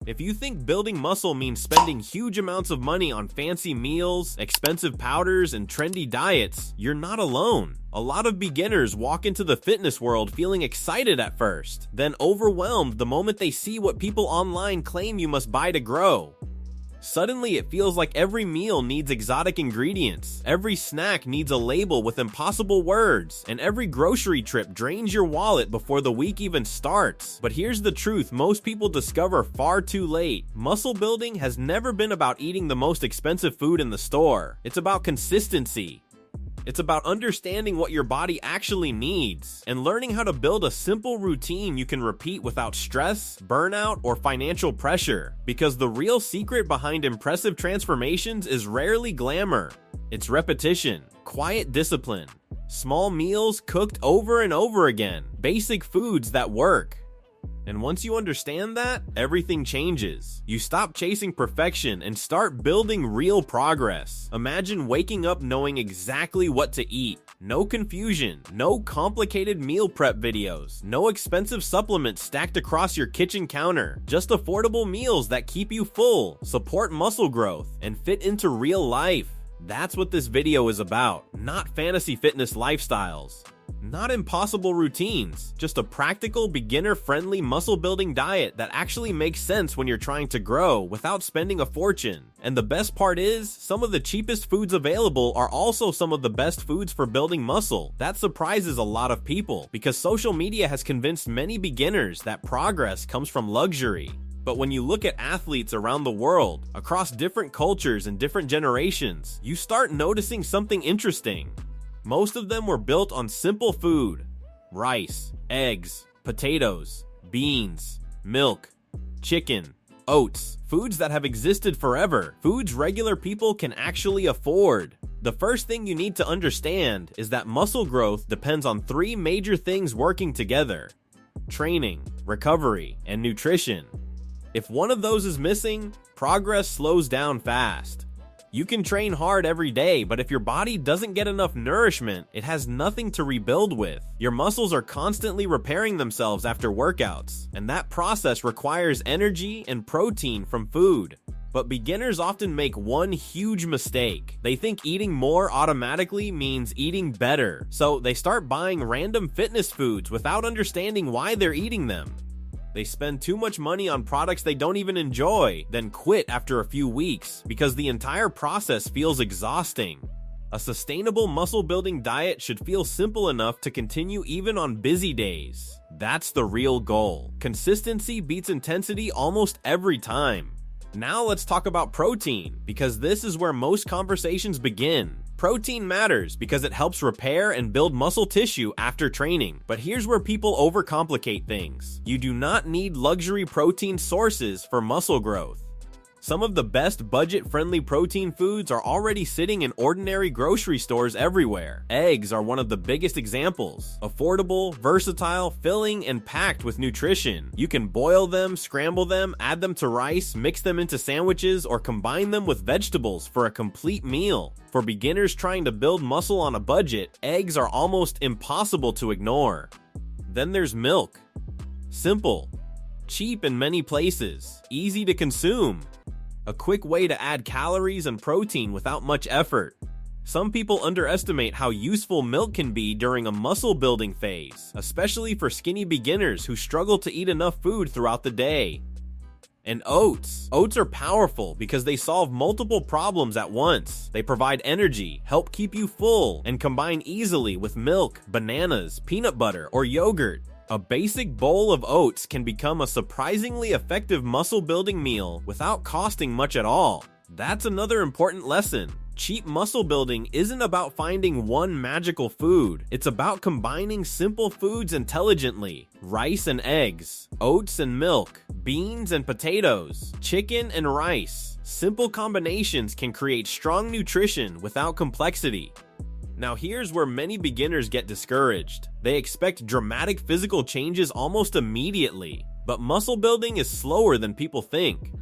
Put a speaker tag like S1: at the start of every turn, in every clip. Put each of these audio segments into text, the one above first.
S1: If you think building muscle means spending huge amounts of money on fancy meals, expensive powders, and trendy diets, you're not alone. A lot of beginners walk into the fitness world feeling excited at first, then overwhelmed the moment they see what people online claim you must buy to grow. Suddenly, it feels like every meal needs exotic ingredients, every snack needs a label with impossible words, and every grocery trip drains your wallet before the week even starts. But here's the truth most people discover far too late. Muscle building has never been about eating the most expensive food in the store. It's about consistency. It's about understanding what your body actually needs and learning how to build a simple routine you can repeat without stress, burnout, or financial pressure. Because the real secret behind impressive transformations is rarely glamour. It's repetition, quiet discipline, small meals cooked over and over again, basic foods that work. And once you understand that, everything changes. You stop chasing perfection and start building real progress. Imagine waking up knowing exactly what to eat. No confusion, no complicated meal prep videos, no expensive supplements stacked across your kitchen counter. Just affordable meals that keep you full, support muscle growth, and fit into real life. That's what this video is about, not fantasy fitness lifestyles. Not impossible routines, just a practical, beginner-friendly muscle-building diet that actually makes sense when you're trying to grow without spending a fortune. And the best part is, some of the cheapest foods available are also some of the best foods for building muscle. That surprises a lot of people, because social media has convinced many beginners that progress comes from luxury. But when you look at athletes around the world, across different cultures and different generations, you start noticing something interesting. Most of them were built on simple food: rice, eggs, potatoes, beans, milk, chicken, oats, foods that have existed forever, foods regular people can actually afford. The first thing you need to understand is that muscle growth depends on three major things working together: training, recovery, and nutrition. If one of those is missing, progress slows down fast. You can train hard every day, but if your body doesn't get enough nourishment, it has nothing to rebuild with. Your muscles are constantly repairing themselves after workouts, and that process requires energy and protein from food. But beginners often make one huge mistake. They think eating more automatically means eating better, so they start buying random fitness foods without understanding why they're eating them. They spend too much money on products they don't even enjoy, then quit after a few weeks because the entire process feels exhausting. A sustainable muscle-building diet should feel simple enough to continue even on busy days. That's the real goal. Consistency beats intensity almost every time. Now let's talk about protein, because this is where most conversations begin. Protein matters because it helps repair and build muscle tissue after training. But here's where people overcomplicate things. You do not need luxury protein sources for muscle growth. Some of the best budget-friendly protein foods are already sitting in ordinary grocery stores everywhere. Eggs are one of the biggest examples. Affordable, versatile, filling, and packed with nutrition. You can boil them, scramble them, add them to rice, mix them into sandwiches, or combine them with vegetables for a complete meal. For beginners trying to build muscle on a budget, eggs are almost impossible to ignore. Then there's milk. Simple, cheap in many places, easy to consume. A quick way to add calories and protein without much effort. Some people underestimate how useful milk can be during a muscle building phase, especially for skinny beginners who struggle to eat enough food throughout the day. And oats. Oats are powerful because they solve multiple problems at once. They provide energy, help keep you full, and combine easily with milk, bananas, peanut butter, or yogurt. A basic bowl of oats can become a surprisingly effective muscle-building meal without costing much at all. That's another important lesson. Cheap muscle building isn't about finding one magical food. It's about combining simple foods intelligently. Rice and eggs, oats and milk, beans and potatoes, chicken and rice. Simple combinations can create strong nutrition without complexity. Now here's where many beginners get discouraged. They expect dramatic physical changes almost immediately, but muscle building is slower than people think.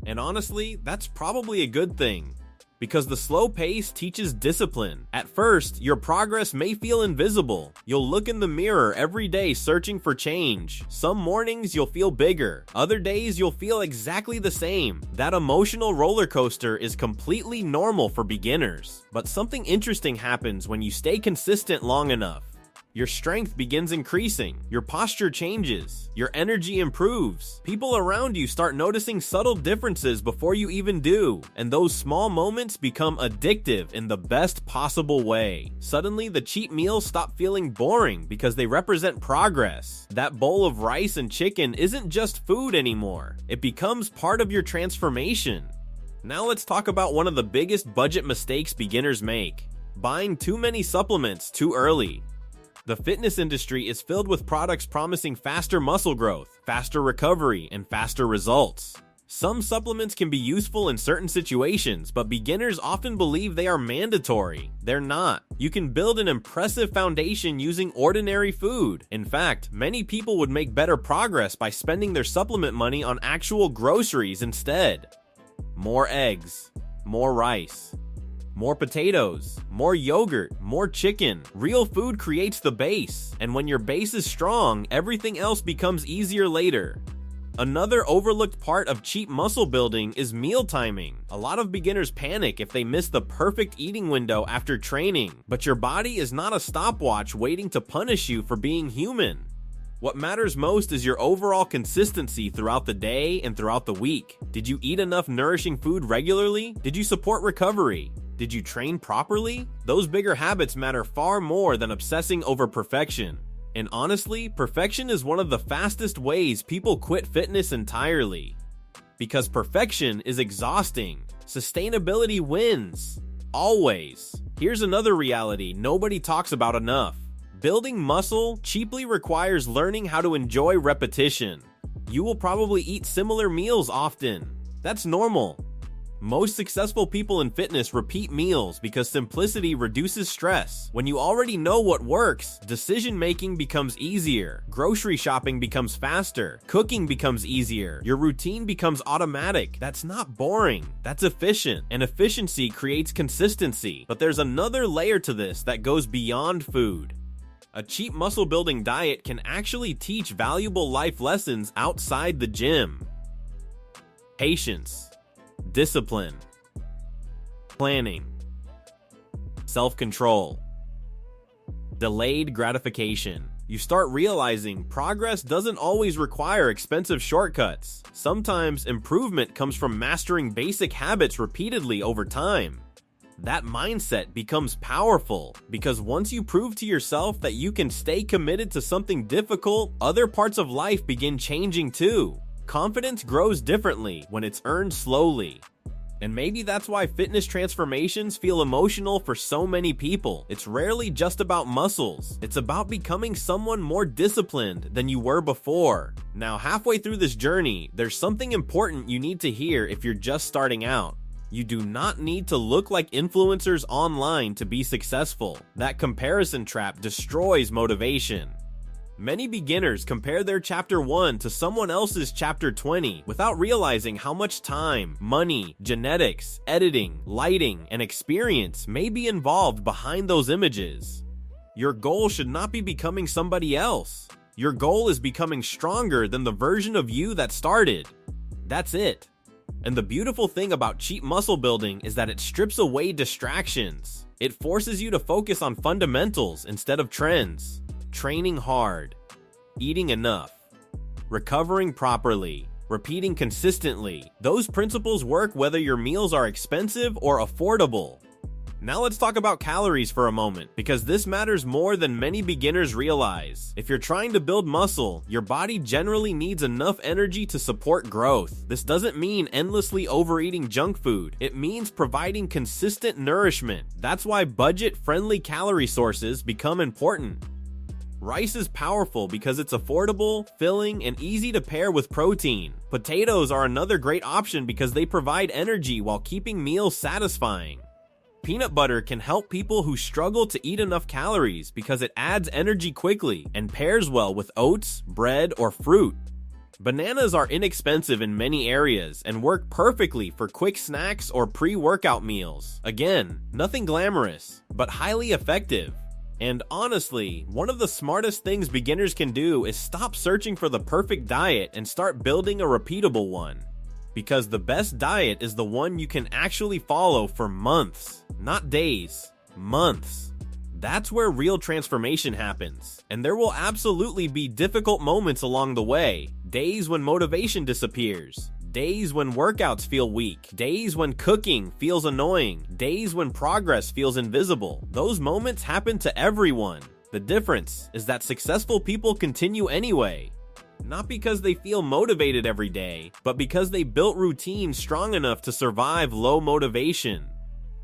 S1: And honestly, that's probably a good thing. Because the slow pace teaches discipline. At first, your progress may feel invisible. You'll look in the mirror every day searching for change. Some mornings you'll feel bigger. Other days you'll feel exactly the same. That emotional roller coaster is completely normal for beginners. But something interesting happens when you stay consistent long enough. Your strength begins increasing, your posture changes, your energy improves. People around you start noticing subtle differences before you even do, and those small moments become addictive in the best possible way. Suddenly, the cheap meals stop feeling boring because they represent progress. That bowl of rice and chicken isn't just food anymore. It becomes part of your transformation. Now let's talk about one of the biggest budget mistakes beginners make: buying too many supplements too early. The fitness industry is filled with products promising faster muscle growth, faster recovery, and faster results. Some supplements can be useful in certain situations, but beginners often believe they are mandatory. They're not. You can build an impressive foundation using ordinary food. In fact, many people would make better progress by spending their supplement money on actual groceries instead. More eggs, more rice, more potatoes, more yogurt, more chicken. Real food creates the base, and when your base is strong, everything else becomes easier later. Another overlooked part of cheap muscle building is meal timing. A lot of beginners panic if they miss the perfect eating window after training, but your body is not a stopwatch waiting to punish you for being human. What matters most is your overall consistency throughout the day and throughout the week. Did you eat enough nourishing food regularly? Did you support recovery? Did you train properly? Those bigger habits matter far more than obsessing over perfection. And honestly, perfection is one of the fastest ways people quit fitness entirely. Because perfection is exhausting. Sustainability wins. Always. Here's another reality nobody talks about enough. Building muscle cheaply requires learning how to enjoy repetition. You will probably eat similar meals often. That's normal. Most successful people in fitness repeat meals because simplicity reduces stress. When you already know what works, decision-making becomes easier, grocery shopping becomes faster, cooking becomes easier, your routine becomes automatic. That's not boring, that's efficient, and efficiency creates consistency. But there's another layer to this that goes beyond food. A cheap muscle-building diet can actually teach valuable life lessons outside the gym. Patience. Discipline, planning, self-control, delayed gratification. You start realizing progress doesn't always require expensive shortcuts. Sometimes improvement comes from mastering basic habits repeatedly over time. That mindset becomes powerful because once you prove to yourself that you can stay committed to something difficult, other parts of life begin changing too. Confidence grows differently when it's earned slowly. And maybe that's why fitness transformations feel emotional for so many people. It's rarely just about muscles. It's about becoming someone more disciplined than you were before. Now, halfway through this journey, there's something important you need to hear if you're just starting out. You do not need to look like influencers online to be successful. That comparison trap destroys motivation. Many beginners compare their chapter 1 to someone else's chapter 20 without realizing how much time, money, genetics, editing, lighting, and experience may be involved behind those images. Your goal should not be becoming somebody else. Your goal is becoming stronger than the version of you that started. That's it. And the beautiful thing about cheap muscle building is that it strips away distractions. It forces you to focus on fundamentals instead of trends. Training hard, eating enough, recovering properly, repeating consistently. Those principles work whether your meals are expensive or affordable. Now let's talk about calories for a moment, because this matters more than many beginners realize. If you're trying to build muscle, your body generally needs enough energy to support growth. This doesn't mean endlessly overeating junk food. It means providing consistent nourishment. That's why budget-friendly calorie sources become important. Rice is powerful because it's affordable, filling, and easy to pair with protein. Potatoes are another great option because they provide energy while keeping meals satisfying. Peanut butter can help people who struggle to eat enough calories because it adds energy quickly and pairs well with oats, bread, or fruit. Bananas are inexpensive in many areas and work perfectly for quick snacks or pre-workout meals. Again, nothing glamorous, but highly effective. And honestly, one of the smartest things beginners can do is stop searching for the perfect diet and start building a repeatable one. Because the best diet is the one you can actually follow for months, not days, months. That's where real transformation happens. And there will absolutely be difficult moments along the way. Days when motivation disappears. Days when workouts feel weak. Days when cooking feels annoying. Days when progress feels invisible. Those moments happen to everyone. The difference is that successful people continue anyway. Not because they feel motivated every day, but because they built routines strong enough to survive low motivation.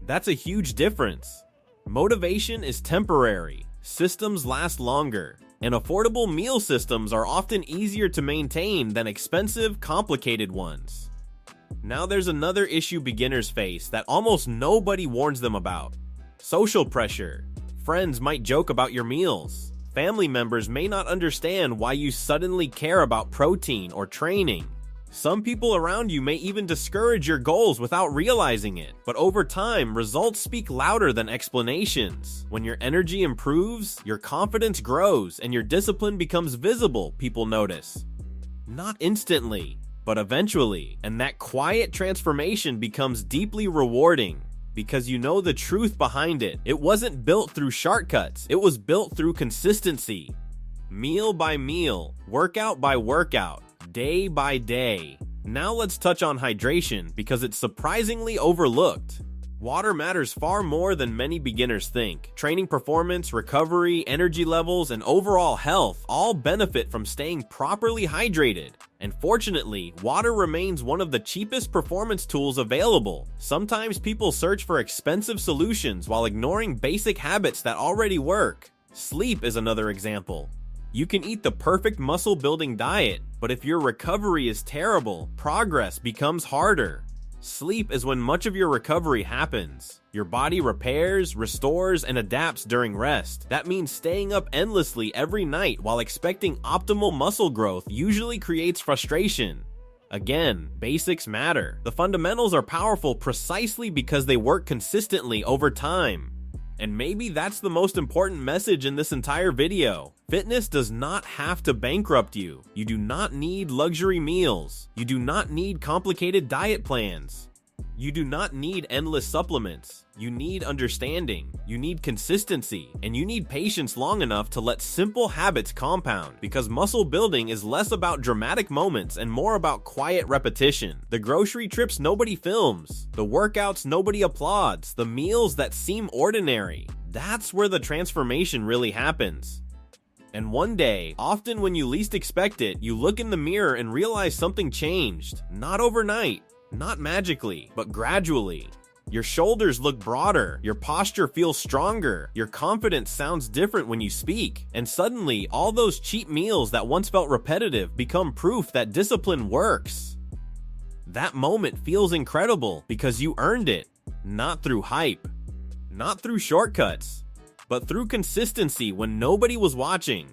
S1: That's a huge difference. Motivation is temporary, systems last longer, and affordable meal systems are often easier to maintain than expensive, complicated ones. Now there's another issue beginners face that almost nobody warns them about. Social pressure. Friends might joke about your meals. Family members may not understand why you suddenly care about protein or training. Some people around you may even discourage your goals without realizing it. But over time, results speak louder than explanations. When your energy improves, your confidence grows, and your discipline becomes visible, people notice. Not instantly, but eventually. And that quiet transformation becomes deeply rewarding. Because you know the truth behind it. It wasn't built through shortcuts. It was built through consistency. Meal by meal, workout by workout, day by day. Now let's touch on hydration because it's surprisingly overlooked. Water matters far more than many beginners think. Training performance, recovery, energy levels, and overall health all benefit from staying properly hydrated. And fortunately, water remains one of the cheapest performance tools available. Sometimes people search for expensive solutions while ignoring basic habits that already work. Sleep is another example. You can eat the perfect muscle building diet, but if your recovery is terrible, progress becomes harder. Sleep is when much of your recovery happens. Your body repairs, restores, and adapts during rest. That means staying up endlessly every night while expecting optimal muscle growth usually creates frustration. Again, basics matter. The fundamentals are powerful precisely because they work consistently over time. And maybe that's the most important message in this entire video. Fitness does not have to bankrupt you. You do not need luxury meals. You do not need complicated diet plans. You do not need endless supplements. You need understanding. You need consistency. And you need patience long enough to let simple habits compound. Because muscle building is less about dramatic moments and more about quiet repetition. The grocery trips nobody films. The workouts nobody applauds. The meals that seem ordinary. That's where the transformation really happens. And one day, often when you least expect it, you look in the mirror and realize something changed. Not overnight. Not magically, but gradually. Your shoulders look broader, your posture feels stronger, your confidence sounds different when you speak, and suddenly all those cheap meals that once felt repetitive become proof that discipline works. That moment feels incredible because you earned it, not through hype, not through shortcuts, but through consistency when nobody was watching.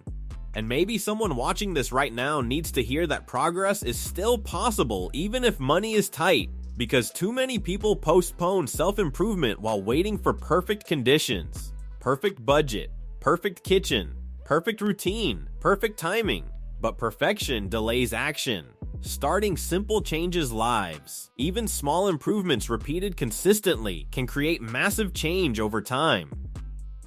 S1: And maybe someone watching this right now needs to hear that progress is still possible even if money is tight, because too many people postpone self-improvement while waiting for perfect conditions, perfect budget, perfect kitchen, perfect routine, perfect timing. But perfection delays action. Starting simple changes lives. Even small improvements repeated consistently can create massive change over time.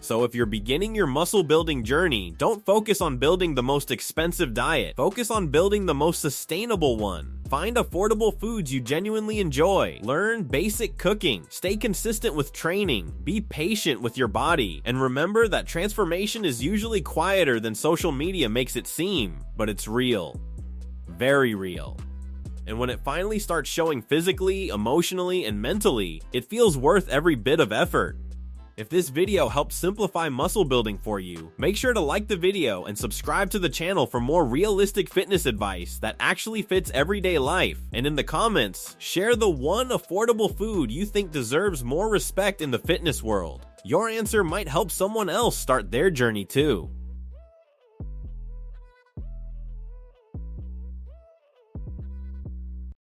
S1: So if you're beginning your muscle building journey, don't focus on building the most expensive diet. Focus on building the most sustainable one. Find affordable foods you genuinely enjoy. Learn basic cooking. Stay consistent with training. Be patient with your body. And remember that transformation is usually quieter than social media makes it seem, but it's real. Very real. And when it finally starts showing physically, emotionally, and mentally, it feels worth every bit of effort. If this video helped simplify muscle building for you, make sure to like the video and subscribe to the channel for more realistic fitness advice that actually fits everyday life. And in the comments, share the one affordable food you think deserves more respect in the fitness world. Your answer might help someone else start their journey too.